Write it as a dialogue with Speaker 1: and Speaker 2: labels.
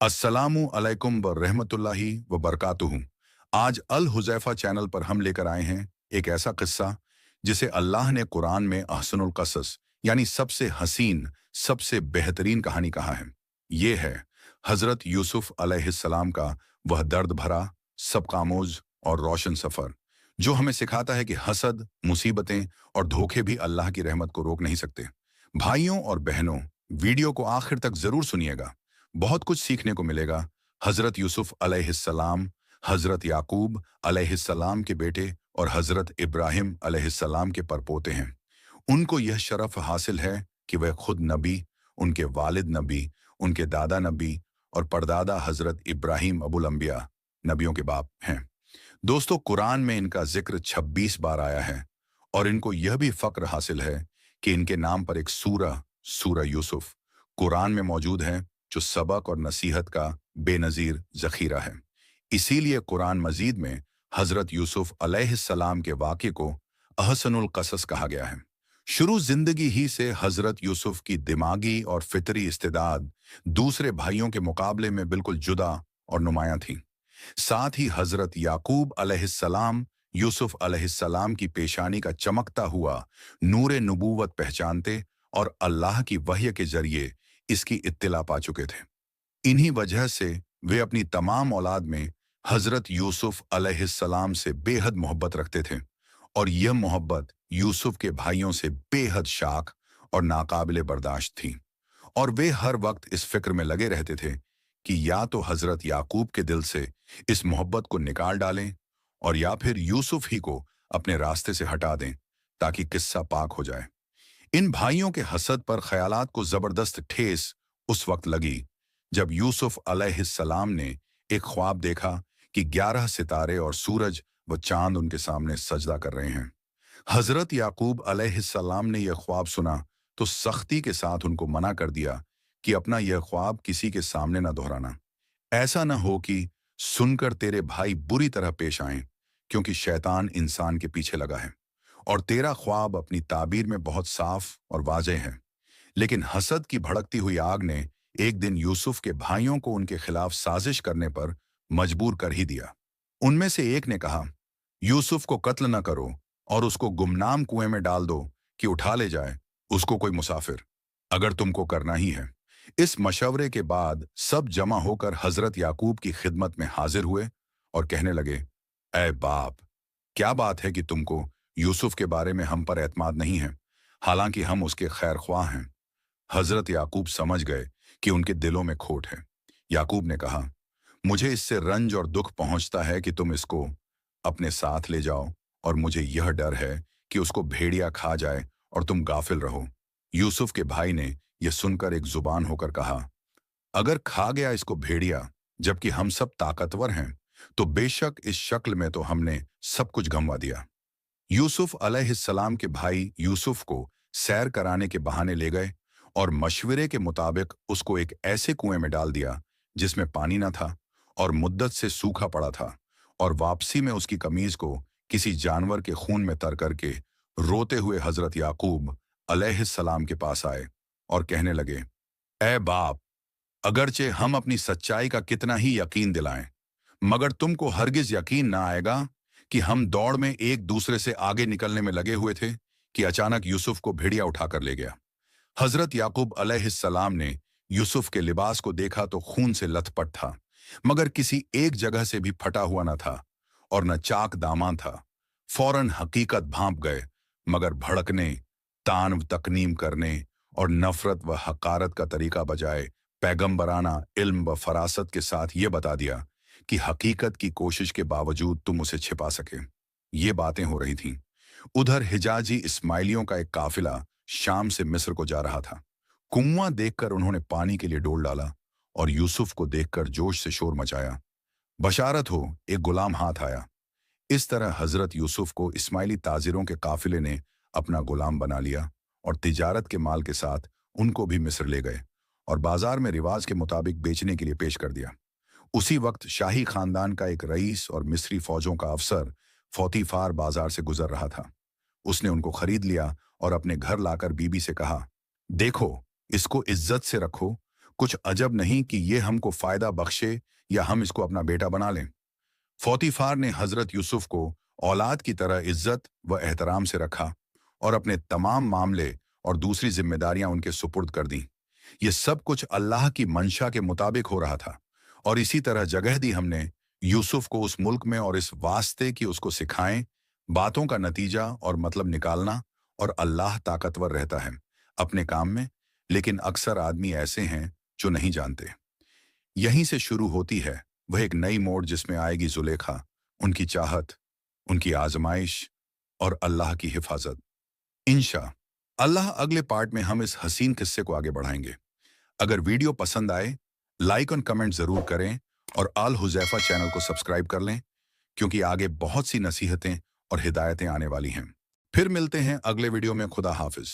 Speaker 1: अस्सलामु अलैकुम व रहमतुल्लाहि व बरकातुहू। आज अल हुज़ैफा चैनल पर हम लेकर आए हैं एक ऐसा किस्सा जिसे अल्लाह ने कुरान में अहसनुल क़सस यानी सबसे हसीन, सबसे बेहतरीन कहानी कहा है। ये है हज़रत यूसुफ अलैहिस्सलाम का वह दर्द भरा, सबकामोज और रोशन सफ़र, जो हमें सिखाता है कि हसद, मुसीबतें और धोखे भी अल्लाह की रहमत को रोक नहीं सकते। भाइयों और बहनों, वीडियो को आखिर तक ज़रूर सुनिएगा, बहुत कुछ सीखने को मिलेगा। हजरत यूसुफ अलैहिस्सलाम, हजरत याकूब अलैहिस्सलाम के बेटे और हजरत इब्राहिम अलैहिस्सलाम के परपोते हैं। उनको यह शरफ हासिल है कि वह खुद नबी, उनके वालिद नबी, उनके दादा नबी और परदादा हजरत इब्राहिम अबुल अंबिया, नबियों के बाप हैं। दोस्तों, कुरान में इनका जिक्र 26 बार आया है और इनको यह भी फक्र हासिल है कि इनके नाम पर एक सूरह यूसुफ कुरान में मौजूद है, जो सबक और नसीहत का बेनज़ीर ज़ख़ीरा है। इसीलिए कुरान मजीद में हज़रत यूसुफ अलैहिस्सलाम के वाक़े को अहसनुल क़सस कहा गया है। शुरू ज़िंदगी ही से हज़रत यूसुफ की दिमागी और फ़ितरी इस्तेदाद दूसरे भाइयों के मुकाबले में बिल्कुल जुदा और नुमायाँ थी। साथ ही हज़रत याकूब अलैहिस्सलाम यूसुफ अलैहिस्सलाम की पेशानी का चमकता हुआ नूरे नबूवत पहचानते और अल्लाह की वह्य के जरिए इसकी इत्तिला पा चुके थे। इन्हीं वजह से वे अपनी तमाम औलाद में हज़रत यूसुफ अलैहिस्सलाम से बेहद मोहब्बत रखते थे और यह मोहब्बत यूसुफ के भाइयों से बेहद शाख और नाकाबिले बर्दाश्त थी। और वे हर वक्त इस फिक्र में लगे रहते थे कि या तो हज़रत याकूब के दिल से इस मोहब्बत को निकाल डालें और या फिर यूसुफ ही को अपने रास्ते से हटा दें, ताकि किस्सा पाक हो जाए। इन भाइयों के हसद पर ख्यालात को जबरदस्त ठेस उस वक्त लगी जब यूसुफ अलैहिस्सलाम ने एक ख्वाब देखा कि 11 सितारे और सूरज व चांद उनके सामने सजदा कर रहे हैं। हजरत याकूब अलैहिस्सलाम ने यह ख्वाब सुना तो सख्ती के साथ उनको मना कर दिया कि अपना यह ख्वाब किसी के सामने न दोहराना। ऐसा न हो कि सुनकर तेरे भाई बुरी तरह पेश आएं, क्योंकि शैतान इंसान के पीछे लगा है और तेरा ख्वाब अपनी ताबीर में बहुत साफ और वाज़ेह है। लेकिन हसद की भड़कती हुई आग ने एक दिन यूसुफ के भाइयों को उनके खिलाफ साजिश करने पर मजबूर कर ही दिया। उनमें से एक ने कहा, यूसुफ को कत्ल न करो और उसको गुमनाम कुएं में डाल दो कि उठा ले जाए उसको कोई मुसाफिर, अगर तुमको करना ही है। इस मशवरे के बाद सब जमा होकर हजरत याकूब की खिदमत में हाजिर हुए और कहने लगे, ऐ बाप, क्या बात है कि तुमको यूसुफ के बारे में हम पर एतमाद नहीं है, हालांकि हम उसके खैर ख्वाह हैं। हजरत याकूब समझ गए कि उनके दिलों में खोट है। याकूब ने कहा, मुझे इससे रंज और दुख पहुंचता है कि तुम इसको अपने साथ ले जाओ और मुझे यह डर है कि उसको भेड़िया खा जाए और तुम गाफिल रहो। यूसुफ के भाई ने यह सुनकर एक जुबान होकर कहा, अगर खा गया इसको भेड़िया जबकि हम सब ताकतवर हैं, तो बेशक इस शक्ल में तो हमने सब कुछ गंवा दिया। यूसुफ अलैहिस्सलाम के भाई यूसुफ को सैर कराने के बहाने ले गए और मशवरे के मुताबिक उसको एक ऐसे कुएं में डाल दिया जिसमें पानी न था और मुद्दत से सूखा पड़ा था, और वापसी में उसकी कमीज को किसी जानवर के खून में तर करके रोते हुए हजरत याकूब अलैहिस्सलाम के पास आए और कहने लगे, ऐ बाप, अगरचे हम अपनी सच्चाई का कितना ही यकीन दिलाएं, मगर तुमको हरगिज यकीन ना आएगा कि हम दौड़ में एक दूसरे से आगे निकलने में लगे हुए थे कि अचानक यूसुफ को भेड़िया उठाकर ले गया। हजरत याकूब अलैहिस्सलाम ने यूसुफ के लिबास को देखा तो खून से लथपथ था, मगर किसी एक जगह से भी फटा हुआ न था और न चाक दामां था। फौरन हकीकत भांप गए, मगर भड़कने, तानव तकनीम करने और नफरत व हकारत का तरीका बजाय पैगंबराना इल्म व फरासत के साथ ये बता दिया कि हकीकत की कोशिश के बावजूद तुम उसे छिपा सके। ये बातें हो रही थीं। उधर हिजाजी इस्माइलियों का एक काफिला शाम से मिस्र को जा रहा था। कुआं देखकर उन्होंने पानी के लिए डोल डाला और यूसुफ को देखकर जोश से शोर मचाया। बशारत हो, एक गुलाम हाथ आया। इस तरह हजरत यूसुफ को इस्माइली ताजिरों के काफिले ने अपना गुलाम बना लिया और तिजारत के माल के साथ उनको भी मिस्र ले गए और बाजार में रिवाज के मुताबिक बेचने के लिए पेश कर दिया। उसी वक्त शाही खानदान का एक रईस और मिस्री फौजों का अफसर फौतीफार बाजार से गुजर रहा था। उसने उनको खरीद लिया और अपने घर लाकर बीबी से कहा, देखो, इसको इज्जत से रखो, कुछ अजब नहीं कि ये हमको फायदा बख्शे या हम इसको अपना बेटा बना लें। फौतीफार ने हजरत यूसुफ को औलाद की तरह इज्जत व एहतराम से रखा और अपने तमाम मामले और दूसरी जिम्मेदारियां उनके सुपुर्द कर दी। ये सब कुछ अल्लाह की मंशा के मुताबिक हो रहा था और इसी तरह जगह दी हमने यूसुफ को उस मुल्क में और इस वास्ते कि उसको सिखाएं बातों का नतीजा और मतलब निकालना। और अल्लाह ताकतवर रहता है अपने काम में, लेकिन अक्सर आदमी ऐसे हैं जो नहीं जानते। यहीं से शुरू होती है वह एक नई मोड़ जिसमें आएगी जुलेखा, उनकी चाहत, उनकी आजमाइश और अल्लाह की हिफाजत। इंशा अल्लाह अगले पार्ट में हम इस हसीन किस्से को आगे बढ़ाएंगे। अगर वीडियो पसंद आए, लाइक और कमेंट जरूर करें और अल हुज़ैफा चैनल को सब्सक्राइब कर लें, क्योंकि आगे बहुत सी नसीहतें और हिदायतें आने वाली हैं। फिर मिलते हैं अगले वीडियो में। खुदा हाफिज।